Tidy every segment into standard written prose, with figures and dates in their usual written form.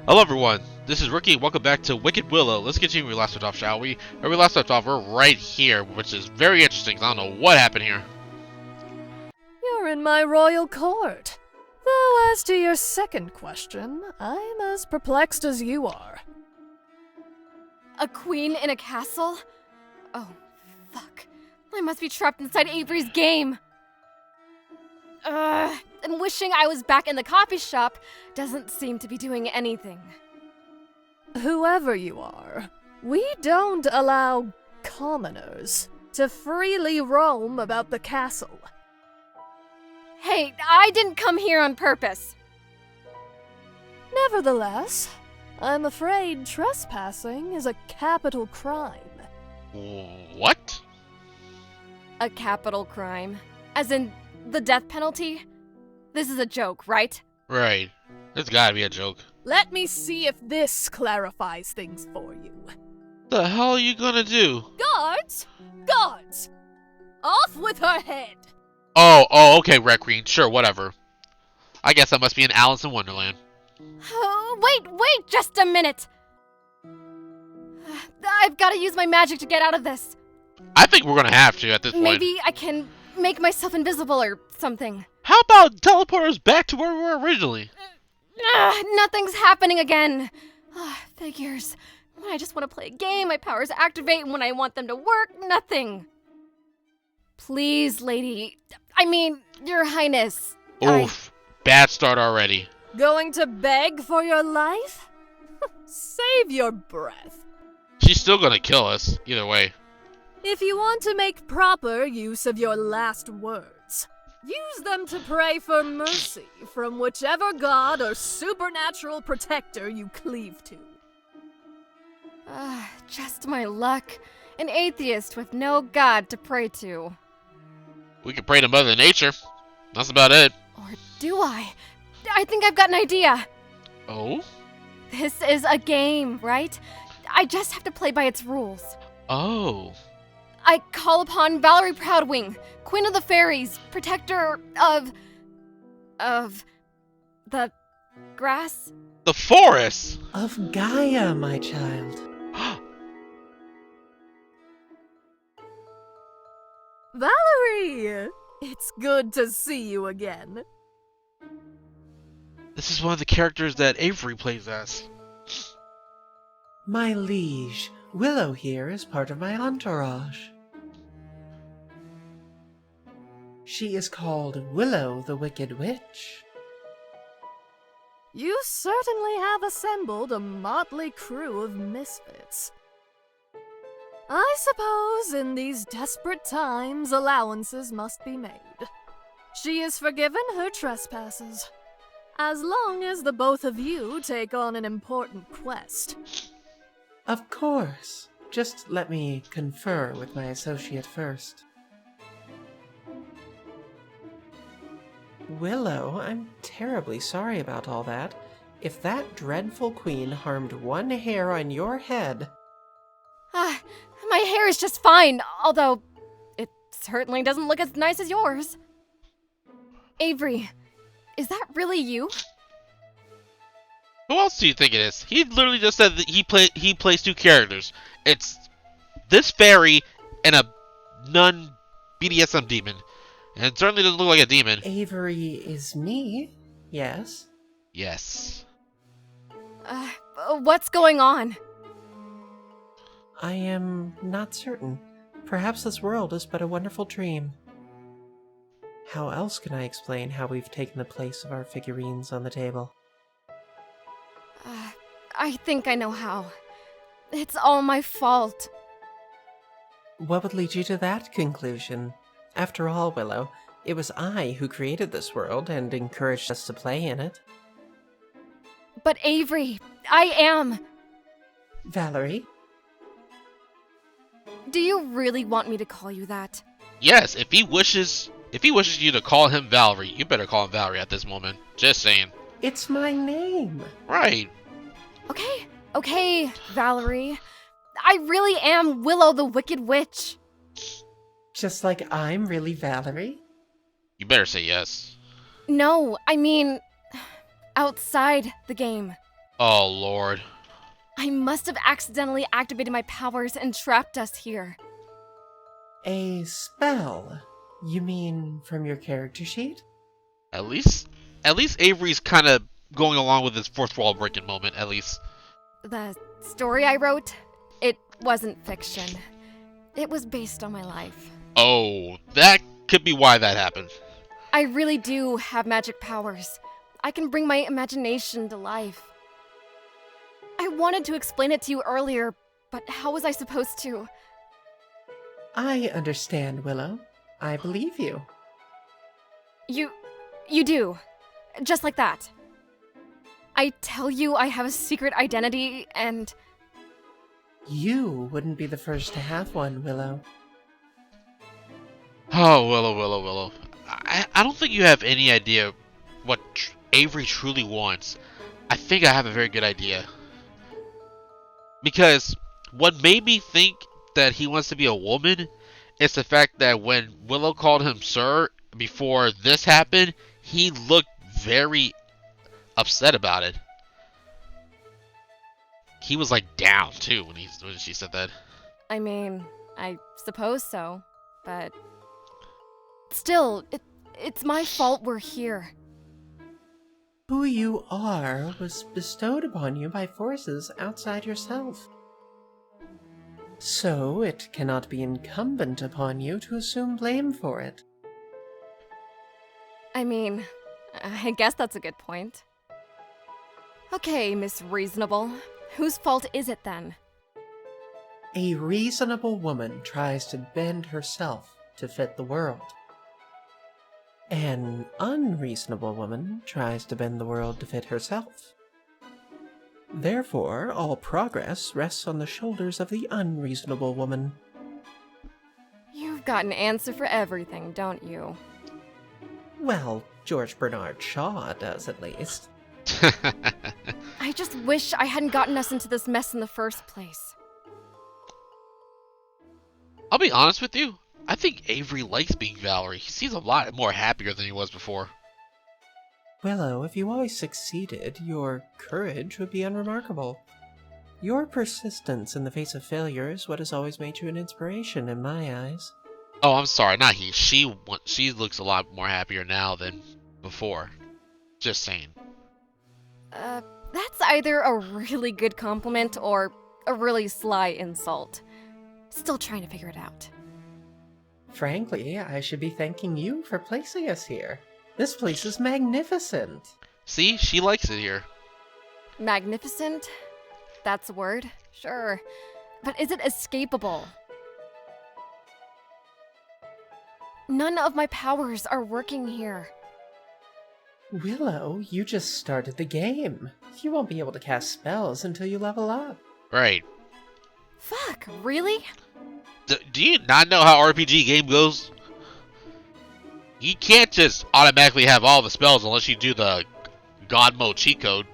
Hello everyone, this is Ricky, welcome back to Wicked Willow. Let's continue where we last left off, shall we? Where we last left off, we're right here, which is very interesting, 'cause I don't know what happened here. You're in my royal court. Though as to your second question, I'm as perplexed as you are. A queen in a castle? Oh, fuck. I must be trapped inside Avery's game. And wishing I was back in the coffee shop doesn't seem to be doing anything. Whoever you are, we don't allow commoners to freely roam about the castle. Hey, I didn't come here on purpose. Nevertheless, I'm afraid trespassing is a capital crime. What? A capital crime? As in the death penalty? This is a joke, right? Right. There's gotta be a joke. Let me see if this clarifies things for you. The hell are you gonna do? Guards! Guards! Off with her head! Oh, okay, Red Queen, sure, whatever. I guess that must be in Alice in Wonderland. Oh, wait, just a minute. I've got to use my magic to get out of this. I think we're gonna have to at this point. Maybe I can make myself invisible or something. How about teleport us back to where we were originally? Nothing's happening again. Figures. When I just want to play a game, my powers activate, and when I want them to work, nothing. Please, lady. I mean, your highness. Oof. Bad start already. Going to beg for your life? Save your breath. She's still gonna kill us, either way. If you want to make proper use of your last words, use them to pray for mercy from whichever god or supernatural protector you cleave to. Just my luck. An atheist with no god to pray to. We could pray to Mother Nature. That's about it. Or do I? I think I've got an idea. Oh? This is a game, right? I just have to play by its rules. Oh. I call upon Valerie Proudwing, Queen of the Fairies, protector of the grass? The forest! Of Gaia, my child. Valerie! It's good to see you again. This is one of the characters that Avery plays as. My liege, Willow here is part of my entourage. She is called Willow the Wicked Witch. You certainly have assembled a motley crew of misfits. I suppose in these desperate times allowances must be made. She is forgiven her trespasses, as long as the both of you take on an important quest. Of course. Just let me confer with my associate first. Willow, I'm terribly sorry about all that. If that dreadful queen harmed one hair on your head... My hair is just fine, although it certainly doesn't look as nice as yours. Avery, is that really you? Who else do you think it is? He literally just said that he plays two characters. It's this fairy and a nun BDSM demon. And it certainly doesn't look like a demon. Avery is me, yes. Yes. What's going on? I am not certain. Perhaps this world is but a wonderful dream. How else can I explain how we've taken the place of our figurines on the table? I think I know how. It's all my fault. What would lead you to that conclusion? After all, Willow, it was I who created this world and encouraged us to play in it. But Avery, I am. Valerie? Do you really want me to call you that? Yes, if he wishes you to call him Valerie, you better call him Valerie at this moment. Just saying. It's my name. Right. Okay, Valerie. I really am Willow the Wicked Witch. Just like I'm really Valerie? You better say yes. No, I mean, outside the game. Oh, Lord. I must have accidentally activated my powers and trapped us here. A spell? You mean from your character sheet? At least Avery's kind of going along with his fourth wall breaking moment, at least. The story I wrote, it wasn't fiction. It was based on my life. Oh, that could be why that happened. I really do have magic powers. I can bring my imagination to life. I wanted to explain it to you earlier, but how was I supposed to? I understand, Willow. I believe you. You do. Just like that. I tell you I have a secret identity, and... You wouldn't be the first to have one, Willow. Oh, Willow. I don't think you have any idea what Avery truly wants. I think I have a very good idea. Because what made me think that he wants to be a woman is the fact that when Willow called him sir before this happened, he looked very upset about it. He was like down too when she said that. I mean, I suppose so, but... Still, it's my fault we're here. Who you are was bestowed upon you by forces outside yourself. So it cannot be incumbent upon you to assume blame for it. I mean, I guess that's a good point. Okay, Miss Reasonable. Whose fault is it then? A reasonable woman tries to bend herself to fit the world. An unreasonable woman tries to bend the world to fit herself. Therefore, all progress rests on the shoulders of the unreasonable woman. You've got an answer for everything, don't you? Well, George Bernard Shaw does, at least. I just wish I hadn't gotten us into this mess in the first place. I'll be honest with you. I think Avery likes being Valerie. He seems a lot more happier than he was before. Willow, if you always succeeded, your courage would be unremarkable. Your persistence in the face of failure is what has always made you an inspiration in my eyes. Oh, I'm sorry, not he. She looks a lot more happier now than before. Just saying. That's either a really good compliment or a really sly insult. Still trying to figure it out. Frankly, I should be thanking you for placing us here. This place is magnificent. See, she likes it here. Magnificent? That's a word, sure. But is it escapable? None of my powers are working here. Willow, you just started the game. You won't be able to cast spells until you level up. Right. Fuck, really? Do you not know how RPG game goes? You can't just automatically have all the spells unless you do the God mode cheat code.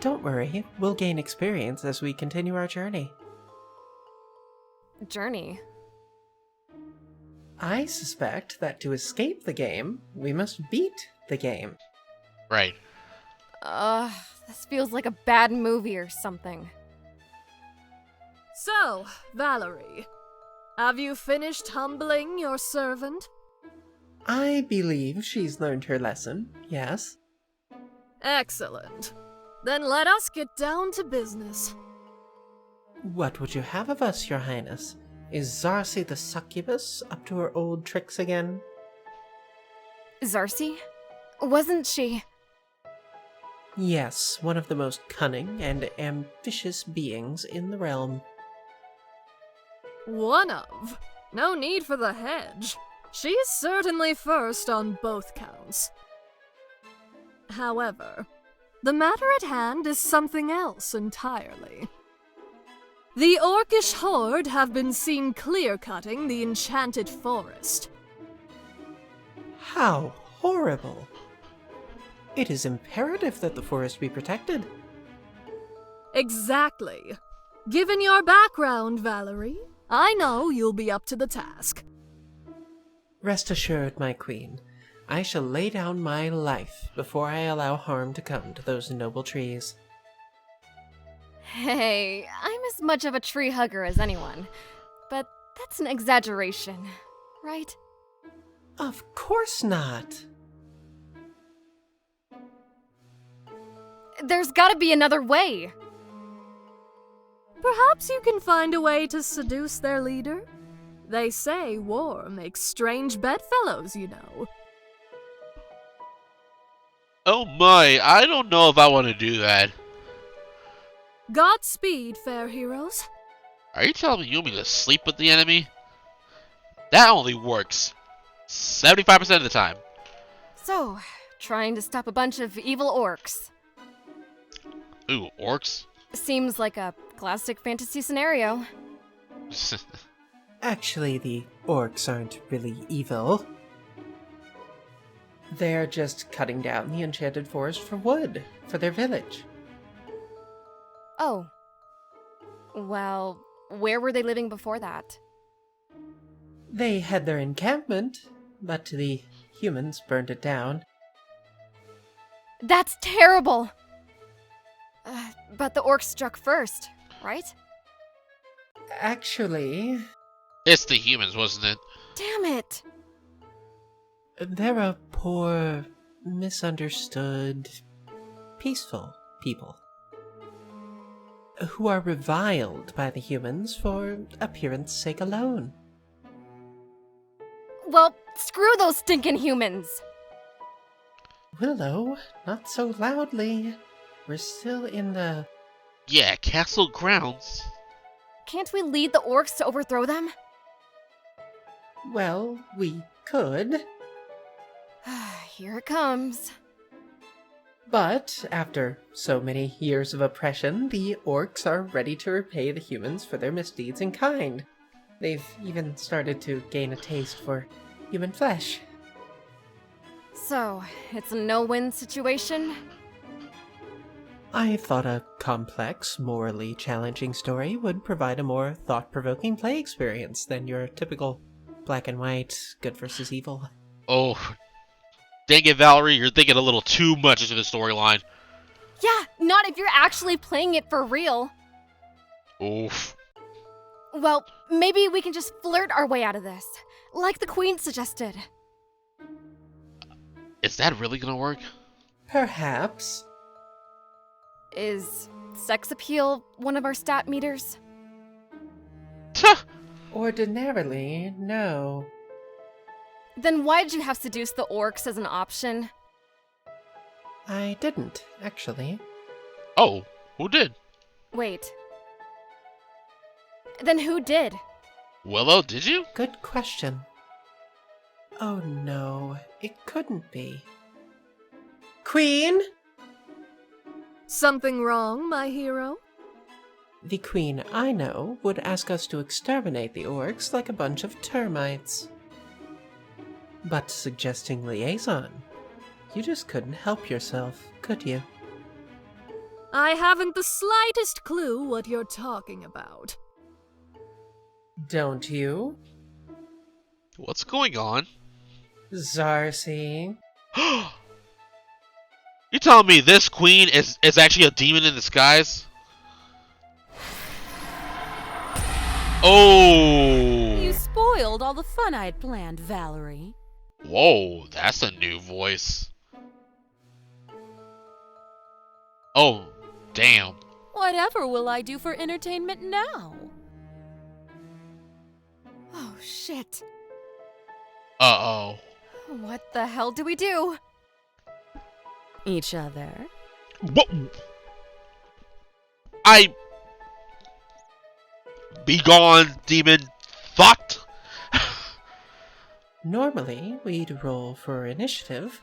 Don't worry, we'll gain experience as we continue our journey. Journey? I suspect that to escape the game, we must beat the game. Right. This feels like a bad movie or something. So, Valerie, have you finished humbling your servant? I believe she's learned her lesson, yes. Excellent. Then let us get down to business. What would you have of us, Your Highness? Is Xarsi the succubus up to her old tricks again? Xarsi? Wasn't she... Yes, one of the most cunning and ambitious beings in the realm. One of. No need for the hedge. She's certainly first on both counts. However, the matter at hand is something else entirely. The Orcish horde have been seen clear-cutting the enchanted forest. How horrible! It is imperative that the forest be protected. Exactly. Given your background, Valerie, I know you'll be up to the task. Rest assured, my queen, I shall lay down my life before I allow harm to come to those noble trees. Hey, I'm as much of a tree hugger as anyone. But that's an exaggeration, right? Of course not. There's gotta be another way. Perhaps you can find a way to seduce their leader? They say war makes strange bedfellows, you know. Oh my, I don't know if I want to do that. Godspeed, fair heroes. Are you telling me you want me to sleep with the enemy? That only works 75% of the time. So, trying to stop a bunch of evil orcs. Ooh, orcs? Seems like a classic fantasy scenario. Actually, the orcs aren't really evil. They're just cutting down the enchanted forest for wood, for their village. Oh. Well, where were they living before that? They had their encampment, but the humans burned it down. That's terrible! But the orcs struck first, right? Actually, It's the humans, wasn't it? Damn it! they're a poor, misunderstood, peaceful people who are reviled by the humans for appearance sake alone. Well, screw those stinking humans! Willow, not so loudly. We're still in the... Yeah, castle grounds. Can't we lead the orcs to overthrow them? Well, we could. Here it comes. But after so many years of oppression, the orcs are ready to repay the humans for their misdeeds in kind. They've even started to gain a taste for human flesh. So, it's a no-win situation? I thought a complex, morally challenging story would provide a more thought-provoking play experience than your typical black and white, good versus evil. Oh, dang it, Valerie, you're thinking a little too much into the storyline. Yeah, not if you're actually playing it for real. Oof. Well, maybe we can just flirt our way out of this, like the Queen suggested. Is that really gonna work? Perhaps. Is sex appeal one of our stat meters? Tuh. Ordinarily, no. Then why did you have seduce the orcs as an option? I didn't, actually. Oh, who did? Wait. Then who did? Willow, did you? Good question. Oh no, it couldn't be. Queen? Something wrong, my hero? The queen I know would ask us to exterminate the orcs like a bunch of termites. But suggesting liaison, you just couldn't help yourself, could you? I haven't the slightest clue what you're talking about. Don't you? What's going on? Xarsi? You telling me this queen is actually a demon in disguise? Oh! You spoiled all the fun I'd planned, Valerie. Whoa, that's a new voice. Oh, damn. Whatever will I do for entertainment now? Oh, shit. Uh-oh. What the hell do we do? Each other? What? Be gone, demon. Fucked. Normally, we'd roll for initiative.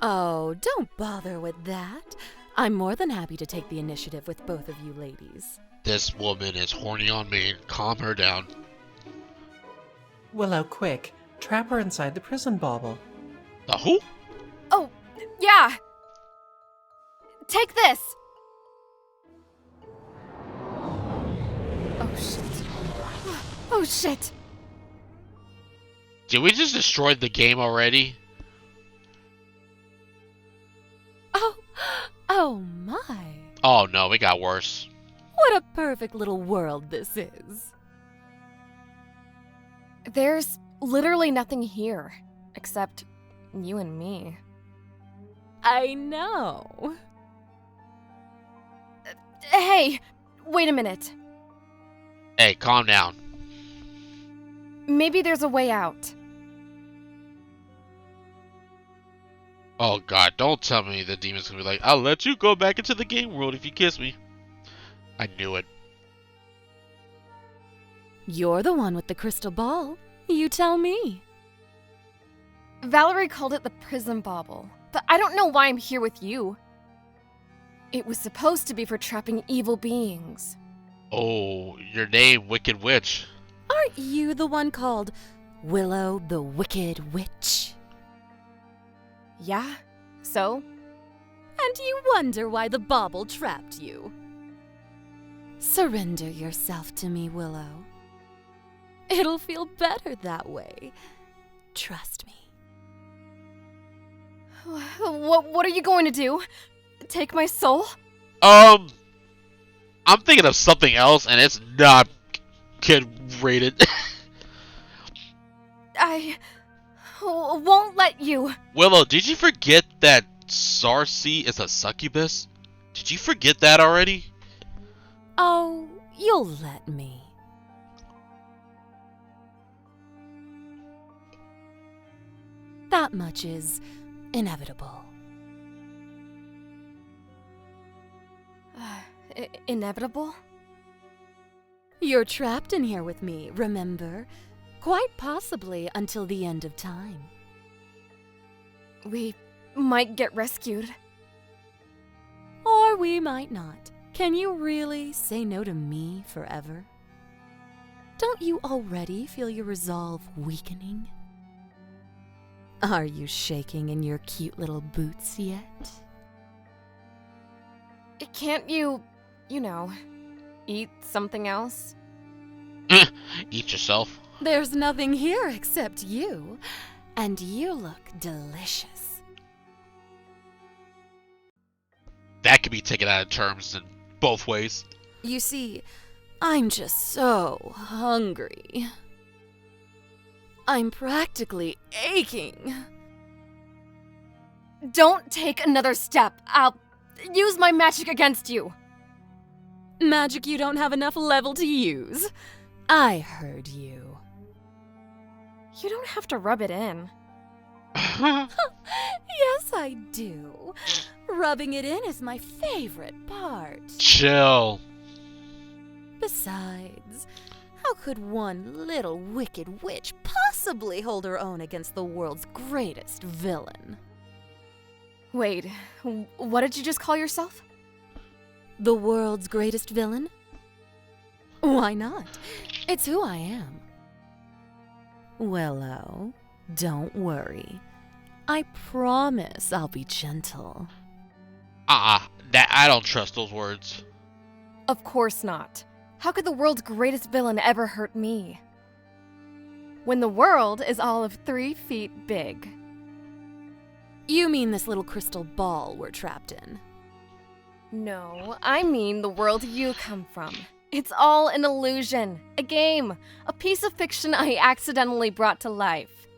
Oh, don't bother with that. I'm more than happy to take the initiative with both of you ladies. This woman is horny on me. Calm her down. Willow, quick. Trap her inside the prison bauble. The who? Oh, yeah! Take this! Oh, shit. Oh, shit! Did we just destroy the game already? Oh, Oh my. Oh no, it got worse. What a perfect little world this is. There's literally nothing here, except you and me. I know. Hey, wait a minute. Hey, calm down. Maybe there's a way out. Oh god, don't tell me the demon's gonna be like, I'll let you go back into the game world if you kiss me. I knew it. You're the one with the crystal ball. You tell me. Valerie called it the prison bauble, but I don't know why I'm here with you. It was supposed to be for trapping evil beings. Oh, your name, Wicked Witch. Aren't you the one called Willow the Wicked Witch? Yeah? So? And you wonder why the bauble trapped you. Surrender yourself to me, Willow. It'll feel better that way. Trust me. What are you going to do? Take my soul? I'm thinking of something else, and it's not kid rated. I won't let you. Willow, did you forget that Xarsi is a succubus? Did you forget that already? Oh, you'll let me. That much is inevitable. Inevitable? You're trapped in here with me, remember? Quite possibly until the end of time. We might get rescued. Or we might not. Can you really say no to me forever? Don't you already feel your resolve weakening? Are you shaking in your cute little boots yet? Can't you know, eat something else? Eat yourself. There's nothing here except you, and you look delicious. That could be taken out of terms in both ways. You see, I'm just so hungry. I'm practically aching. Don't take another step. I'll use my magic against you. Magic you don't have enough level to use. I heard you. You don't have to rub it in. Yes, I do. Rubbing it in is my favorite part. Chill. Besides, how could one little wicked witch possibly hold her own against the world's greatest villain? Wait, what did you just call yourself? The world's greatest villain? Why not? It's who I am. Willow, don't worry. I promise I'll be gentle. That I don't trust those words. Of course not. How could the world's greatest villain ever hurt me? When the world is all of 3 feet big. You mean this little crystal ball we're trapped in? No, I mean the world you come from. It's all an illusion, a game, a piece of fiction I accidentally brought to life.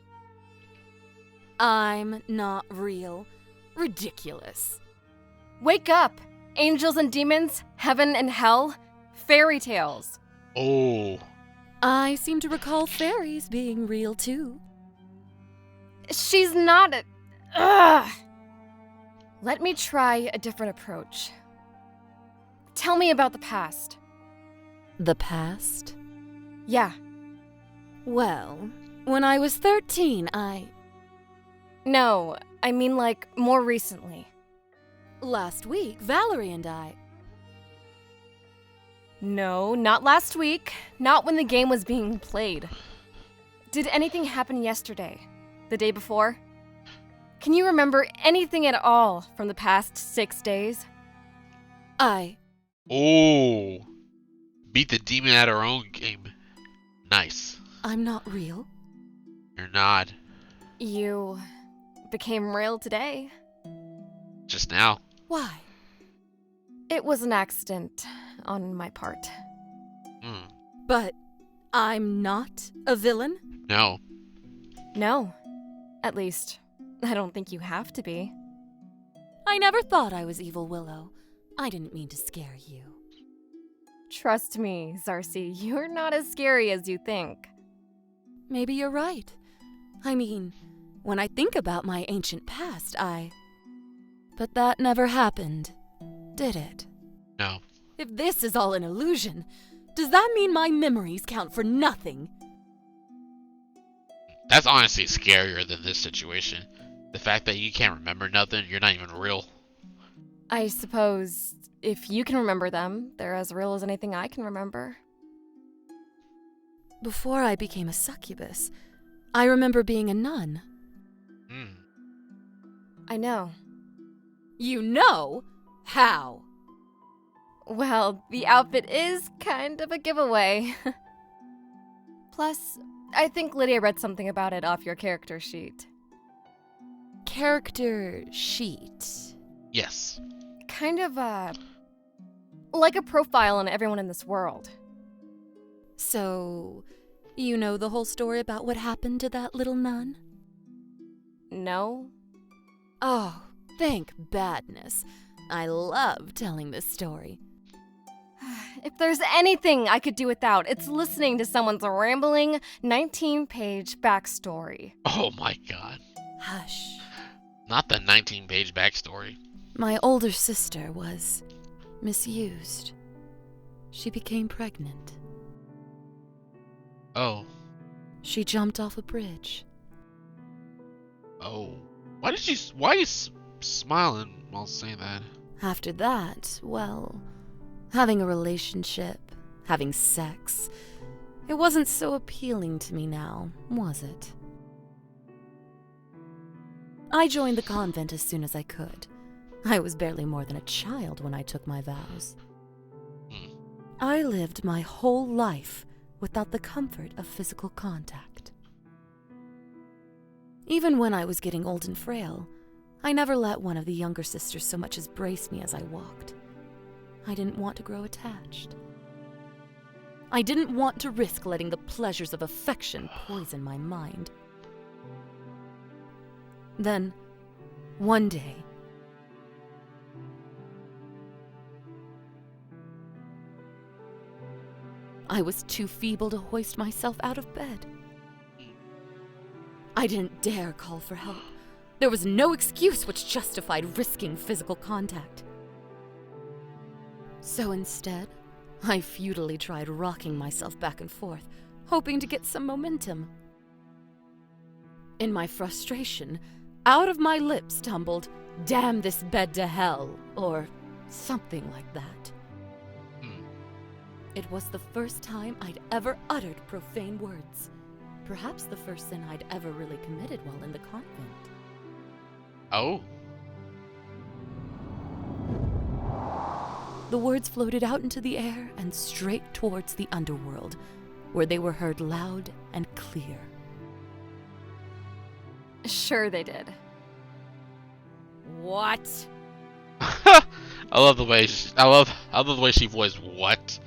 I'm not real. Ridiculous. Wake up! Angels and demons, heaven and hell, fairy tales. Oh. I seem to recall fairies being real too. She's not a... Ugh! Let me try a different approach. Tell me about the past. The past? Yeah. Well, when I was 13, No, I mean like more recently. Last week, Valerie and I... No, not last week. Not when the game was being played. Did anything happen yesterday? The day before? Can you remember anything at all from the past 6 days? Oh. Beat the demon at her own game. Nice. I'm not real. You're not. You became real today. Just now. Why? It was an accident on my part. Hmm. But I'm not a villain? No. No. At least, I don't think you have to be. I never thought I was evil, Willow. I didn't mean to scare you. Trust me, Xarsi, you're not as scary as you think. Maybe you're right. I mean, when I think about my ancient past, But that never happened, did it? No. If this is all an illusion, does that mean my memories count for nothing? That's honestly scarier than this situation. The fact that you can't remember nothing, you're not even real. I suppose if you can remember them, they're as real as anything I can remember. Before I became a succubus, I remember being a nun. Hmm. I know. You know? How? Well, the outfit is kind of a giveaway. Plus, I think Lydia read something about it off your character sheet. Character sheet. Yes. Kind of, like a profile on everyone in this world. So, you know the whole story about what happened to that little nun? No? Oh, thank badness. I love telling this story. If there's anything I could do without, it's listening to someone's rambling 19-page backstory. Oh my god. Hush. Not the 19-page backstory. My older sister was misused. She became pregnant. Oh. She jumped off a bridge. Oh. Why are you smiling while saying that? After that, well, having a relationship, having sex, it wasn't so appealing to me now, was it? I joined the convent as soon as I could. I was barely more than a child when I took my vows. I lived my whole life without the comfort of physical contact. Even when I was getting old and frail, I never let one of the younger sisters so much as brace me as I walked. I didn't want to grow attached. I didn't want to risk letting the pleasures of affection poison my mind. Then, one day, I was too feeble to hoist myself out of bed. I didn't dare call for help. There was no excuse which justified risking physical contact. So instead, I futilely tried rocking myself back and forth, hoping to get some momentum. In my frustration, out of my lips tumbled, "Damn this bed to hell," or something like that. It was the first time I'd ever uttered profane words. Perhaps the first sin I'd ever really committed while in the convent. Oh. The words floated out into the air and straight towards the underworld, where they were heard loud and clear. Sure they did. What? I love the way she voiced what.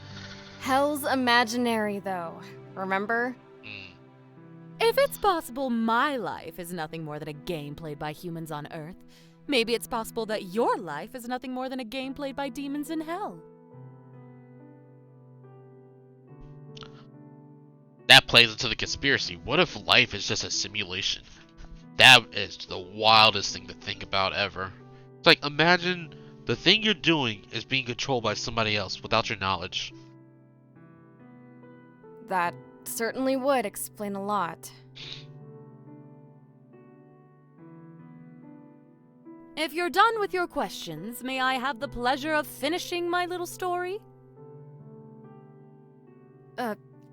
Hell's imaginary, though. Remember? If it's possible my life is nothing more than a game played by humans on Earth, maybe it's possible that your life is nothing more than a game played by demons in hell. That plays into the conspiracy. What if life is just a simulation? That is the wildest thing to think about ever. It's like, imagine the thing you're doing is being controlled by somebody else without your knowledge. That certainly would explain a lot. If you're done with your questions, may I have the pleasure of finishing my little story?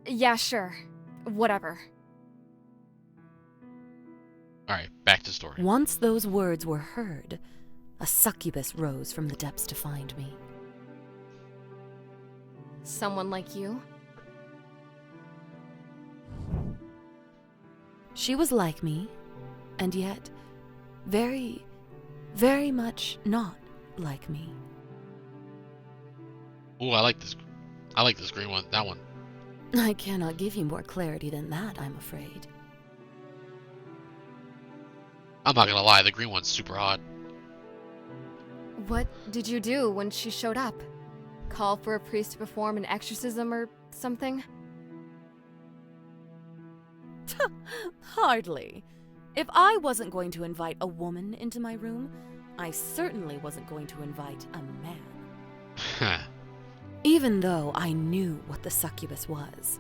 Yeah, sure. Whatever. Alright, back to story. Once those words were heard, a succubus rose from the depths to find me. Someone like you? She was like me, and yet very, very much not like me. Ooh, I like this. I like this green one. That one. I cannot give you more clarity than that, I'm afraid. I'm not gonna lie, the green one's super hot. What did you do when she showed up? Call for a priest to perform an exorcism or something? Hardly. If I wasn't going to invite a woman into my room, I certainly wasn't going to invite a man. Even though I knew what the succubus was,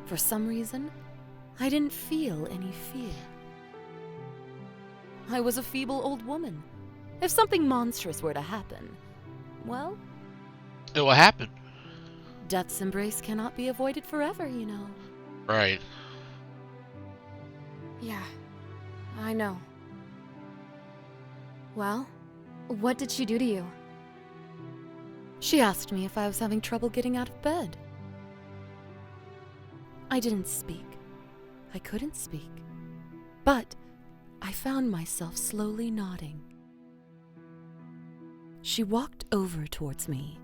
for some reason, I didn't feel any fear. I was a feeble old woman. If something monstrous were to happen, well, It will happen. death's embrace cannot be avoided forever, you know. Right. Yeah, I know. Well, what did she do to you? She asked me if I was having trouble getting out of bed. I didn't speak. I couldn't speak. But I found myself slowly nodding. She walked over towards me.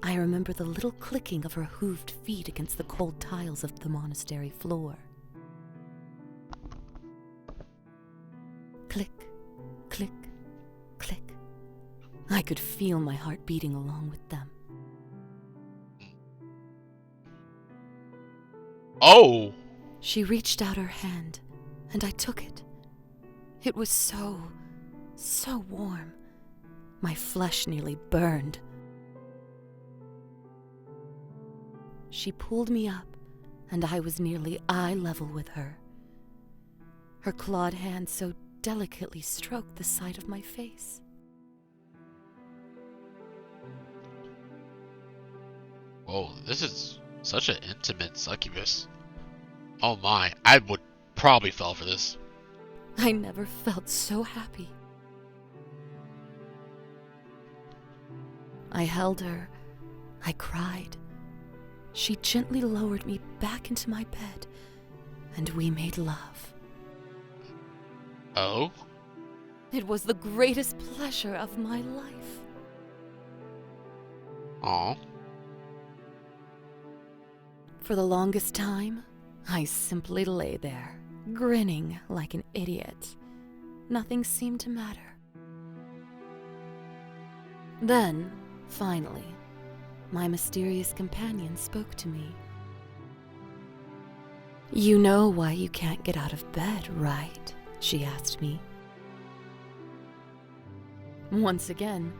I remember the little clicking of her hooved feet against the cold tiles of the monastery floor. Click, click, click. I could feel my heart beating along with them. Oh! She reached out her hand, and I took it. It was so warm. My flesh nearly burned. She pulled me up, and I was nearly eye level with her. Her clawed hand so delicately stroked the side of my face. Whoa, this is such an intimate succubus. Oh my, I would probably fall for this. I never felt so happy. I held her. I cried. She gently lowered me back into my bed, and we made love. Oh? It was the greatest pleasure of my life. Aw. For the longest time, I simply lay there, grinning like an idiot. Nothing seemed to matter. Then, finally, my mysterious companion spoke to me. "You know why you can't get out of bed, right?" she asked me. Once again,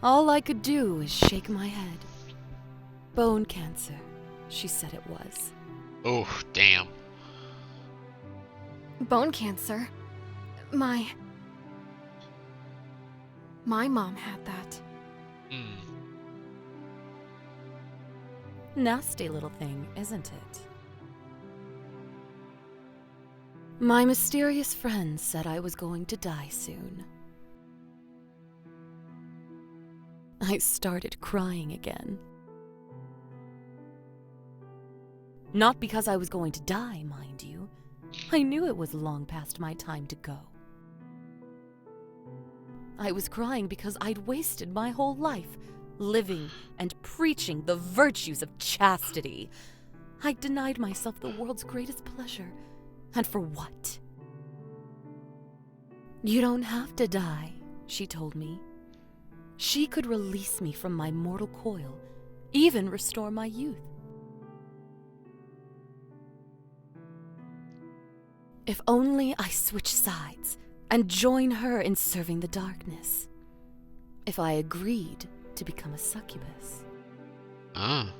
all I could do was shake my head. Bone cancer, she said it was. Oh, damn. Bone cancer? My mom had that. Hmm. Nasty little thing, isn't it? My mysterious friend said I was going to die soon. I started crying again. Not because I was going to die, mind you. I knew it was long past my time to go. I was crying because I'd wasted my whole life living and preaching the virtues of chastity. I denied myself the world's greatest pleasure. And for what? "You don't have to die," she told me. She could release me from my mortal coil, even restore my youth. If only I switch sides and join her in serving the darkness. If I agreed to become a succubus. Ah.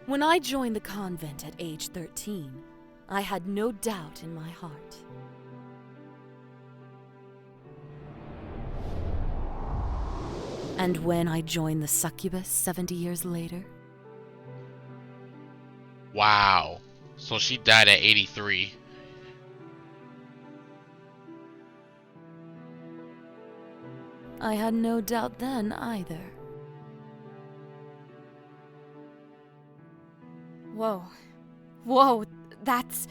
When I joined the convent at age 13, I had no doubt in my heart. And when I joined the succubus 70 years later, Wow. So she died at 83. I had no doubt then either. Whoa, that's...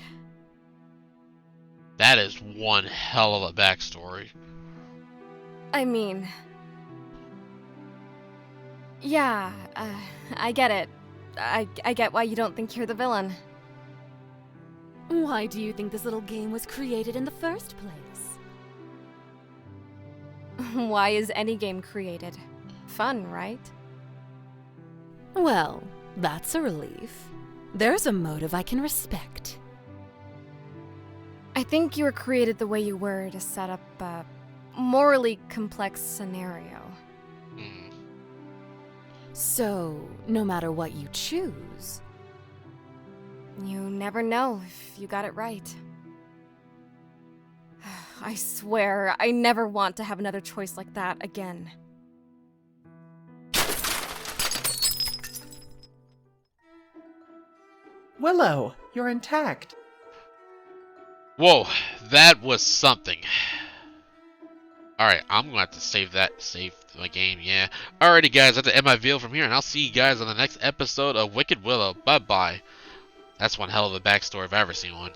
That is one hell of a backstory. I mean... Yeah, I get it. I get why you don't think you're the villain. Why do you think this little game was created in the first place? Why is any game created? Fun, right? Well, that's a relief. There's a motive I can respect. I think you were created the way you were to set up a morally complex scenario. Hmm. So, no matter what you choose, You never know if you got it right. I swear, I never want to have another choice like that again. Willow, you're intact. Whoa, that was something. Alright, I'm going to have to save my game, yeah. Alrighty guys, I have to end my video from here, and I'll see you guys on the next episode of Wicked Willow. Bye-bye. That's one hell of a backstory if I've ever seen one.